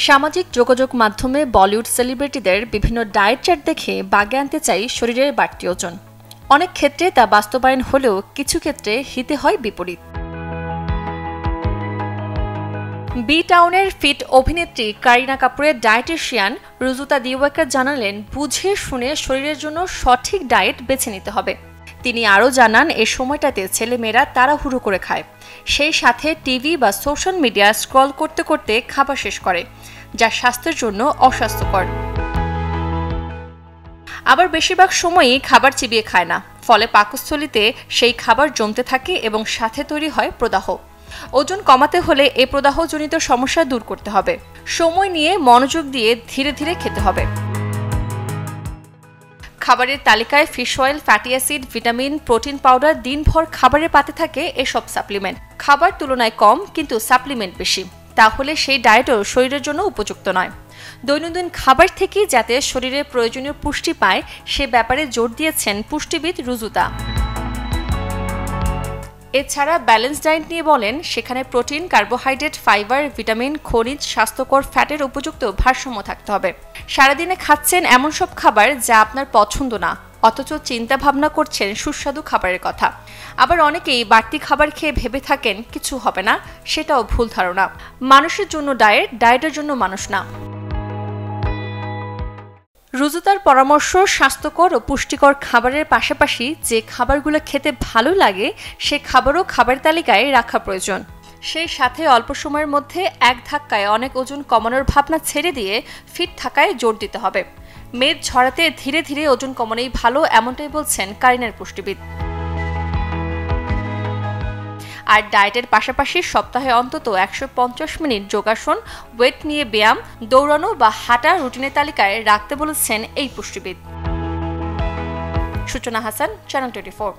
সামাজিক যোগাযোগ মাধ্যমে বলিউড সেলিব্রিটিদের বিভিন্ন ডায়েট চার্ট দেখে বাগে আনতে চাই শরীরের বাড়তি ওজন। অনেক ক্ষেত্রে তা বাস্তবায়ন হলেও কিছু ক্ষেত্রে হিতে হয় বিপরীত। বি টাউনের ফিট অভিনেত্রী কারিনা কাপুরের ডায়েটিশিয়ান রুজুতা দিওয়াকার জানালেন, বুঝে শুনে শরীরের জন্য সঠিক ডায়েট বেছে নিতে হবে। তিনি আরও জানান, এ সময়টাতে ছেলেমেয়েরা তাড়াহুড়ো করে খায়, সেই সাথে টিভি বা সোশ্যাল মিডিয়া স্ক্রল করতে করতে খাবার শেষ করে, যা স্বাস্থ্যের জন্য অস্বাস্থ্যকর। আবার বেশিরভাগ সময়ই খাবার চিবিয়ে খায় না, ফলে পাকস্থলীতে সেই খাবার জমতে থাকে এবং সাথে তৈরি হয় প্রদাহ। ওজন কমাতে হলে এই প্রদাহজনিত সমস্যা দূর করতে হবে। সময় নিয়ে মনোযোগ দিয়ে ধীরে ধীরে খেতে হবে। খাবারের তালিকায় fish oil, fatty acid, vitamin, protein powder দিনভর খাবারের পাতে থাকে এসব সাপ্লিমেন্ট। খাবার তুলনায় কম কিন্তু সাপ্লিমেন্ট বেশি, তাহলে সেই ডায়েটও শরীরের জন্য উপযুক্ত নয়। দৈনন্দিন খাবার থেকেই যাতে শরীরের প্রয়োজনীয় পুষ্টি পায় সে ব্যাপারে জোর দিয়েছেন পুষ্টিবিদ রুজুতা। এছাড়া ব্যালেন্স ডায়েট নিয়ে বলেন, সেখানে প্রোটিন, কার্বোহাইড্রেট, ফাইবার, ভিটামিন, খনিজ, স্বাস্থ্যকর ফ্যাটের উপযুক্ত ভারসাম্য থাকতে হবে। সারাদিনে খাচ্ছেন এমন সব খাবার যা আপনার পছন্দ না, অথচ চিন্তা ভাবনা করছেন সুস্বাদু খাবারের কথা। আবার অনেকেই বাড়তি খাবার খেয়ে ভেবে থাকেন কিছু হবে না, সেটাও ভুল ধারণা। মানুষের জন্য ডায়েট, ডায়েটের জন্য মানুষ না। রুজুতার পরামর্শ, স্বাস্থ্যকর ও পুষ্টিকর খাবারের পাশাপাশি যে খাবারগুলো খেতে ভালো লাগে সে খাবারও খাবার তালিকায় রাখা প্রয়োজন। সেই সাথে অল্প সময়ের মধ্যে এক ধাক্কায় অনেক ওজন কমানোর ভাবনা ছেড়ে দিয়ে ফিট থাকায় জোর দিতে হবে। মেদ ঝরাতে ধীরে ধীরে ওজন কমানোই ভালো, এমনটাই বলছেন কারিনার পুষ্টিবিদ। আর ডায়েটের পাশাপাশি সপ্তাহে অন্তত 150 মিনিট যোগাসন, ওয়েট নিয়ে ব্যায়াম, দৌড়ানো বা হাঁটা রুটিনের তালিকায় রাখতে বলেছেন এই পুষ্টিবিদ। সূচনা হাসান, চ্যানেল 24।